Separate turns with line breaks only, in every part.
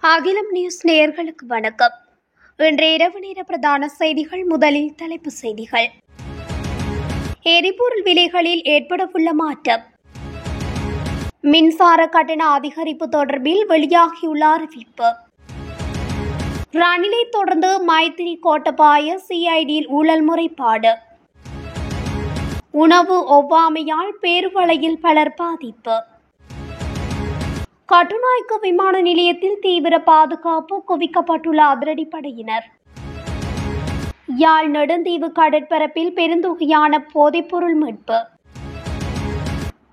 அகிலம் நியூஸ் நேயர்களுக்கு வணக்கம். இன்றைய இரவு நேர பிரதான செய்திகள். முதலில் தலைப்புச் செய்திகள். எரிபொருள் விலைகளில் ஏற்படவுள்ள மாற்றம். மின்சார கட்டண அதிகரிப்பு தொடர்பில் வெளியாகியுள்ள அறிவிப்பு. ரணிலை தொடர்ந்து மைத்திரி கோட்டபாய சிஐடியில் ஊழல் முறைப்பாடு. உணவு ஒவ்வாமையால் பேருவளையில் பலர் பாதிப்பு. கட்டுநாயக்க விமான நிலையத்தில் தீவிர பாதுகாப்பு குவிக்கப்பட்டுள்ள அதிரடிப்படையினர். யாழ் நெடுந்தீவு கடற்பரப்பில் பெருந்தொகையான போதைப்பொருள் மீட்பு.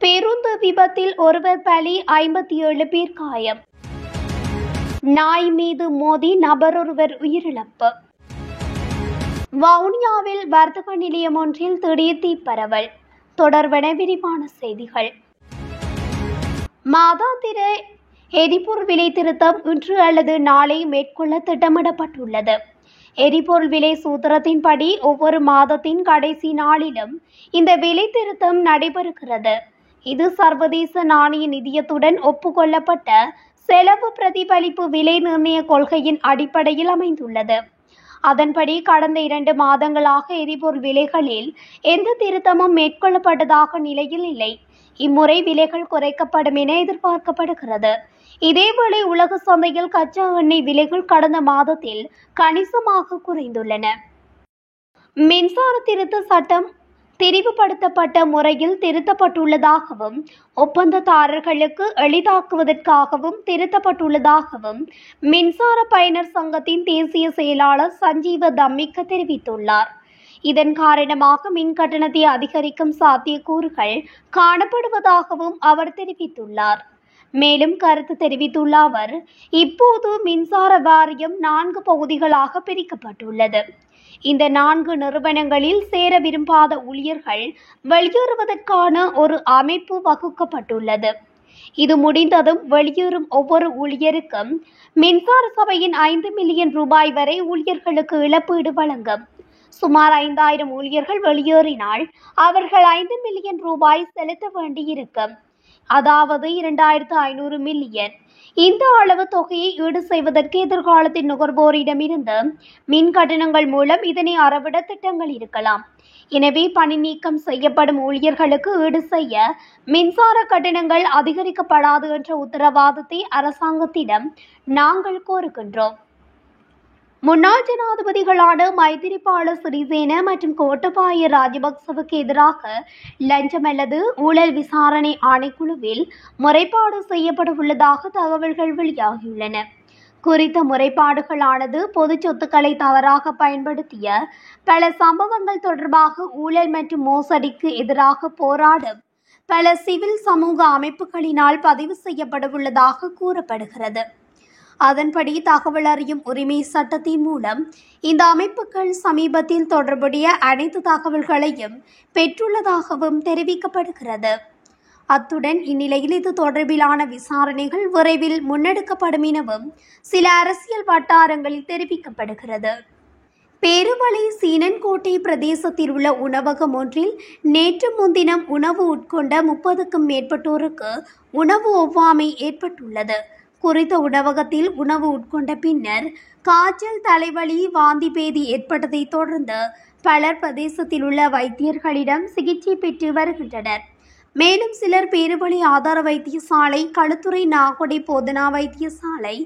பேருந்து விபத்தில் ஒருவர் பலி, 57 பேர் காயம். நாய் மீது மோதி நபரொருவர் உயிரிழப்பு. வவுனியாவில் வர்த்தக நிலையம் ஒன்றில் திடீர் தீப்பரவல். தொடர்பென விரிவான செய்திகள். மாதாந்திர எரிபொருள் விலை திருத்தம் இன்று அல்லது நாளை மேற்கொள்ள திட்டமிடப்பட்டுள்ளது. எரிபொருள் விலை சூத்திரத்தின்படி ஒவ்வொரு மாதத்தின் கடைசி நாளிலும் இந்த விலை திருத்தம் நடைபெறுகிறது. இது சர்வதேச நாணய நிதியத்துடன் ஒப்புக்கொள்ளப்பட்ட செலவு பிரதிபலிப்பு விலை நிர்ணய கொள்கையின் அடிப்படையில் அமைந்துள்ளது. அதன்படி கடந்த 2 மாதங்களாக எரிபொருள் விலைகளில் எந்த திருத்தமும் மேற்கொள்ளப்பட்டதாக நிலையில் இல்லை. இம்முறை விலைகள் குறைக்கப்படும் என எதிர்பார்க்கப்படுகிறது. இதேவேளை உலக சந்தையில் கச்சா எண்ணெய் விலைகள் கடந்த மாதத்தில் கணிசமாக குறைந்துள்ளன. மின்சார திருத்த சட்டம் திரிவுபடுத்தப்பட்ட முறையில் திருத்தப்பட்டுள்ளதாகவும் ஒப்பந்ததாரர்களுக்கு எளிதாக்குவதற்காகவும் திருத்தப்பட்டுள்ளதாகவும் மின்சார பயனர் சங்கத்தின் தேசிய செயலாளர் சஞ்சீவ தம்மிக்க தெரிவித்துள்ளார். இதன் காரணமாக மின் கட்டணத்தை அதிகரிக்கும் சாத்தியக்கூறுகள் காணப்படுவதாகவும் அவர் தெரிவித்துள்ளார். மேலும் கருத்து தெரிவித்துள்ள அவர், இப்போது மின்சார வாரியம் 4 பகுதிகளாக பிரிக்கப்பட்டுள்ளது. இந்த 4 நிறுவனங்களில் சேர விரும்பாத ஊழியர்கள் வெளியேறுவதற்கான ஒரு அமைப்பு வகுக்கப்பட்டுள்ளது. இது முடிந்ததும் வெளியேறும் ஒவ்வொரு ஊழியருக்கும் மின்சார சபையின் 5 மில்லியன் ரூபாய் வரை ஊழியர்களுக்கு இழப்பீடு வழங்கும். சுமார் 5000 ஊழியர்கள் வெளியேறினால் அவர்கள் 5 மில்லியன் ரூபாய் செலுத்த வேண்டியிருக்கும். அதாவது 2500 மில்லியன். இந்த அளவு தொகையை ஈடு செய்வதற்கு எதிர்காலத்தில் நுகர்வோரிடமிருந்து மின் கட்டணங்கள் மூலம் இதனை அறவிட திட்டங்கள் இருக்கலாம். எனவே பணி நீக்கம் செய்யப்படும் ஊழியர்களுக்கு ஈடு செய்ய மின்சார கட்டணங்கள் அதிகரிக்கப்படாது என்ற உத்தரவாதத்தை அரசாங்கத்திடம் நாங்கள் கோருகின்றோம். முன்னாள் ஜனாதிபதிகளான மைத்திரிபால சிறிசேன மற்றும் கோட்டபாய ராஜபக்சவுக்கு எதிராக லஞ்சம் அல்லது ஊழல் விசாரணை ஆணைக்குழுவில் முறைப்பாடு செய்யப்படவுள்ளதாக தகவல்கள் வெளியாகியுள்ளன. குறித்த முறைப்பாடுகளானது பொது சொத்துக்களை தவறாக பயன்படுத்திய பல சம்பவங்கள் தொடர்பாக ஊழல் மற்றும் மோசடிக்கு எதிராக போராடும் பல சிவில் சமூக அமைப்புகளினால் பதிவு செய்யப்படவுள்ளதாக கூறப்படுகிறது. அதன்படி தகவல் அறியும் உரிமை சட்டத்தின் மூலம் இந்த அமைப்புகள் சமீபத்தில் தொடர்புடைய அனைத்து தகவல்களையும் பெற்றுள்ளதாகவும் தெரிவிக்கப்படுகிறது. அத்துடன் இந்நிலையில் இது தொடர்பிலான விசாரணைகள் விரைவில் முன்னெடுக்கப்படும் எனவும் சில அரசியல் வட்டாரங்களில் தெரிவிக்கப்படுகிறது. பேருவளை சீனன்கோட்டை பிரதேசத்தில் உள்ள உணவகம் ஒன்றில் நேற்று முன்தினம் உணவு உட்கொண்ட 30க்கும் மேற்பட்டோருக்கு உணவு ஒவ்வாமை ஏற்பட்டுள்ளது. குறித்த உணவகத்தில் உணவு உட்கொண்ட பின்னர் காய்ச்சல், தலைவலி, வாந்தி பேதி ஏற்பட்டதை தொடர்ந்து பலர் பிரதேசத்தில் உள்ள வைத்தியர்களிடம் சிகிச்சை பெற்று வருகின்றனர். மேலும் சிலர் பேருவளை ஆதார வைத்தியசாலை, களுத்துறை நாகொடை போதனா வைத்தியசாலை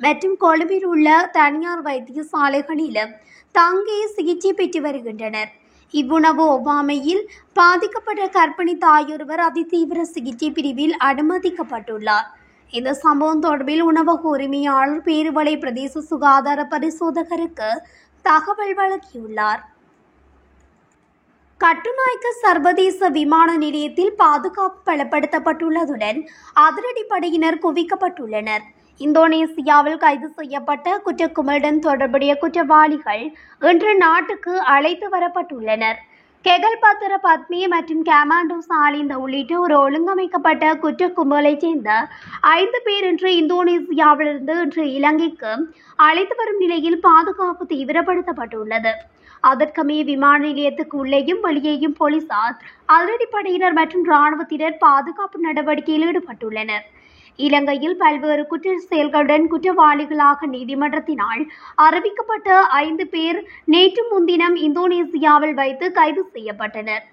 மற்றும் கொழும்பில் உள்ள தனியார் வைத்தியசாலைகளிலும் தங்கி சிகிச்சை பெற்று வருகின்றனர். இவ்வுணவு ஒவ்வாமையில் பாதிக்கப்பட்ட கர்ப்பிணி தாயொருவர் அதிதீவிர சிகிச்சை பிரிவில் அனுமதிக்கப்பட்டுள்ளார். இந்த சம்பவம் தொடர்பில் உணவக உரிமையாளர் பேருவளை பிரதேச சுகாதார பரிசோதகருக்கு தகவல் வழங்கியுள்ளார். கட்டுநாயக்க சர்வதேச விமான நிலையத்தில் பாதுகாப்பு பலப்படுத்தப்பட்டுள்ளதுடன் அதிரடிப்படையினர் குவிக்கப்பட்டுள்ளனர். இந்தோனேசியாவில் கைது செய்யப்பட்ட குற்றக்கும்பலுடன் தொடர்புடைய குற்றவாளிகள் இன்று நாட்டுக்கு அழைத்து வரப்பட்டுள்ளனர். கெகல்பத்திர, பத்மி மற்றும் கமாண்டோ சாலிந்த உள்ளிட்ட ஒரு ஒழுங்கமைக்கப்பட்ட குற்ற கும்பலைச் சேர்ந்த 5 பேர் இன்று இந்தோனேசியாவிலிருந்து இன்று இலங்கைக்கு அழைத்து வரும் நிலையில் பாதுகாப்பு தீவிரப்படுத்தப்பட்டுள்ளது. அதற்கமைய விமான நிலையத்துக்கு உள்ளேயும் வெளியேயும் போலீசார், அதிரடிப்படையினர் மற்றும் இராணுவத்தினர் பாதுகாப்பு நடவடிக்கையில் ஈடுபட்டுள்ளனர். இலங்கையில் பல்வேறு குற்ற செயல்களுடன் குற்றவாளிகளாக நீதிமன்றத்தினால் அறிவிக்கப்பட்ட 5 பேர் நேற்று முன்தினம் இந்தோனேசியாவில் வைத்து கைது செய்யப்பட்டனர்.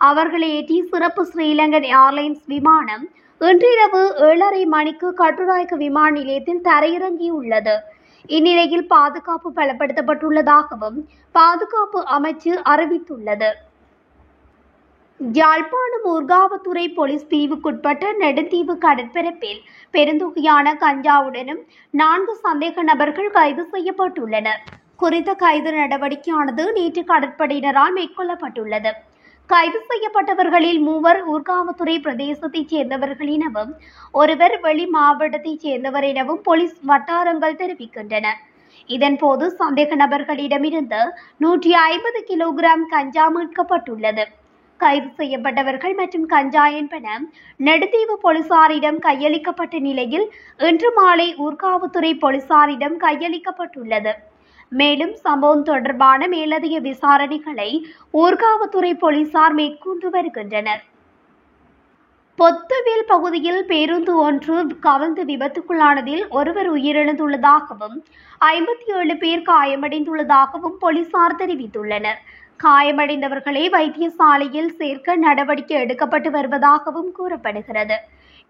அவர்களை ஏற்றி சிறப்பு ஸ்ரீலங்கன் ஏர்லைன்ஸ் விமானம் இன்றிரவு 7:30 மணிக்கு கட்டுநாயக்க விமான நிலையத்தில் தரையிறங்கியுள்ளது. இந்நிலையில் பாதுகாப்பு பலப்படுத்தப்பட்டுள்ளதாகவும் பாதுகாப்பு அமைச்சு அறிவித்துள்ளது. யாழ்ப்பாணம் ஊர்காவத்துறை போலீஸ் பிரிவுக்குட்பட்ட நெடுந்தீவு கடற்பரப்பில் பெருந்தொகையான கஞ்சாவுடனும் 4 சந்தேக நபர்கள் கைது செய்யப்பட்டுள்ளனர். குறித்த கைது நடவடிக்கையானது நேற்று கடற்படையினரால் மேற்கொள்ளப்பட்டுள்ளது. கைது செய்யப்பட்டவர்களில் 3 ஊர்காவத்துறை பிரதேசத்தைச் சேர்ந்தவர்கள் எனவும் ஒருவர் வெளி மாவட்டத்தைச் சேர்ந்தவர் எனவும் போலீஸ் வட்டாரங்கள் தெரிவிக்கின்றன. இதன்போது சந்தேக நபர்களிடமிருந்து 150 கிலோகிராம் கஞ்சா மீட்கப்பட்டுள்ளது. கைது செய்யப்பட்டவர்கள் மற்றும் கஞ்சா என்பன நெடுந்தீவு போலீசாரிடம் கையளிக்கப்பட்ட நிலையில் இன்று மாலை ஊர்காவத்துறை போலீசாரிடம் கையளிக்கப்பட்டுள்ளது. மேலும் சம்பவம் தொடர்பான மேலதிக விசாரணைகளை ஊர்காவத்துறை போலீசார் மேற்கொண்டு வருகின்றனர். பொத்துவில் பகுதியில் பேருந்து ஒன்று கவிழ்ந்து விபத்துக்குள்ளானதில் ஒருவர் உயிரிழந்துள்ளதாகவும் 57 பேர் காயமடைந்துள்ளதாகவும் போலீசார் தெரிவித்துள்ளனர். காயமடைந்தவர்களை வைத்தியசாலையில் சேர்க்க நடவடிக்கை எடுக்கப்பட்டு வருவதாகவும் கூறப்படுகிறது.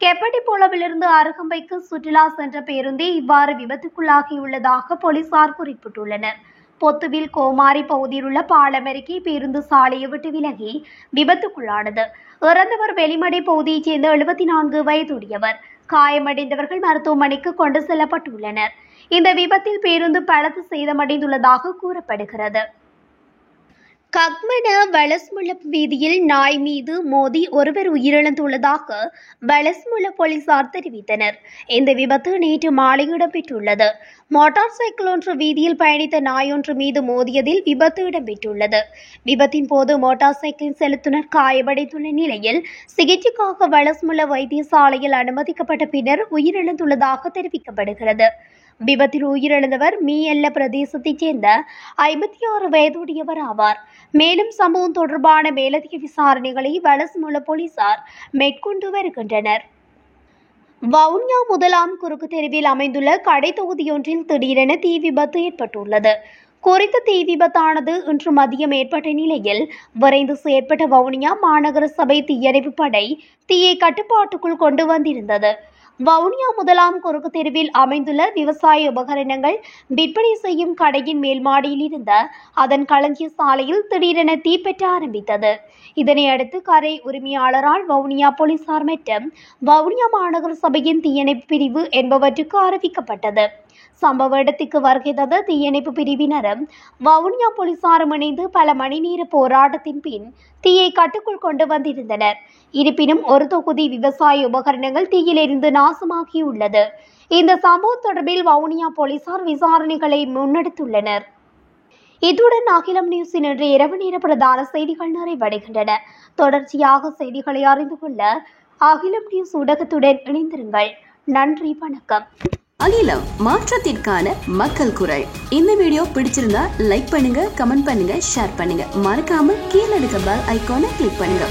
கெப்படிபோலவிலிருந்து அருகம்பைக்கு சுற்றுலா சென்ற பேருந்தே இவ்வாறு விபத்துக்குள்ளாகியுள்ளதாக போலீசார் குறிப்பிட்டுள்ளனர். பொத்துவில் கோமாரி பகுதியில் உள்ள பாலமருகே பேருந்து சாலையை விட்டு விலகி விபத்துக்குள்ளானது. இறந்தவர் வெளிமடை பகுதியைச் சேர்ந்த 74 வயதுடையவர். காயமடைந்தவர்கள் மருத்துவமனைக்கு கொண்டு செல்லப்பட்டுள்ளனர். இந்த விபத்தில் பேருந்து பலத்து சேதமடைந்துள்ளதாக கூறப்படுகிறது. கக்மன வலஸ்முல்ல வீதியில் நாய் மீது மோதி ஒருவர் உயிரிழந்துள்ளதாக வலஸ்முல்ல போலீசார் தெரிவித்தனர். இந்த விபத்து நேற்று மாலை இடம்பெற்றுள்ளது. மோட்டார் சைக்கிள் ஒன்று வீதியில் பயணித்த நாய் ஒன்று மீது மோதியதில் விபத்து இடம்பெற்றுள்ளது. விபத்தின் போது மோட்டார் சைக்கிளின் செலுத்துனர் காயமடைந்துள்ள நிலையில் சிகிச்சைக்காக வலஸ்முல்ல வைத்தியசாலையில் அனுமதிக்கப்பட்ட பின்னர் உயிரிழந்துள்ளதாக தெரிவிக்கப்படுகிறது. விபத்தில் உயிரிழந்தவர் மீஎல்ல பிரதேசத்தைச் சேர்ந்த 56 வயதுடையவர் ஆவார். மேலும் சம்பவம் தொடர்பான மேலதிக விசாரணைகளை வலஸ்முல்ல போலீசார் மேற்கொண்டு வருகின்றனர். வவுனியா முதலாம் குறுக்கு தெருவில் அமைந்துள்ள கடை தொகுதியொன்றில் திடீரென தீ விபத்து ஏற்பட்டுள்ளது. குறித்த தீ விபத்தானது இன்று மதியம் ஏற்பட்ட நிலையில் விரைந்து செயற்பட்ட வவுனியா மாநகர சபை தீயணைப்பு படை தீயை கட்டுப்பாட்டுக்குள் கொண்டு வந்திருந்தது. வவுனியா முதலாம் குறுக்கு தெருவில் அமைந்துள்ள விவசாய உபகரணங்கள் விற்பனை செய்யும் கடையின் மேல் மாடியில் இருந்த அதன் களஞ்சிய சாலையில் திடீரென தீப்பற்ற ஆரம்பித்தது. இதனையடுத்து கரை உரிமையாளரால் வவுனியா போலீசார் மற்றும் வவுனியா மாநகர சபையின் தீயணைப்பு பிரிவு என்பவற்றுக்கு அறிவிக்கப்பட்டது. சம்பவ இடத்துக்கு வருகை தந்த தீயணைப்பு பிரிவினரும் வவுனியா போலீசாரும் இணைந்து பல மணி நேர போராட்டத்தின் பின் தீயை கட்டுக்குள் கொண்டு வந்திருந்தனர். இருப்பினும் ஒரு தொகுதி விவசாய உபகரணங்கள் தீயில் எரிந்து நாசமாகியுள்ளது. இந்த சம்பவம் தொடர்பில் வவுனியா போலீசார் விசாரணைகளை முன்னெடுத்துள்ளனர். இத்துடன் அகிலம் நியூஸின் இன்று இரவு நேர பிரதான செய்திகள் நிறைவடைகின்றன. தொடர்ச்சியாக செய்திகளை அறிந்து கொள்ள அகிலம் நியூஸ் ஊடகத்துடன் இணைந்திருங்கள். நன்றி, வணக்கம்.
அகிலம், மாற்றத்திற்கான மக்கள் குரல். இந்த வீடியோ பிடிச்சிருந்தா லைக் பண்ணுங்க, கமெண்ட் பண்ணுங்க, ஷேர் பண்ணுங்க. மறக்காம கீழே இருக்க பெல் ஐகானை கிளிக் பண்ணுங்க.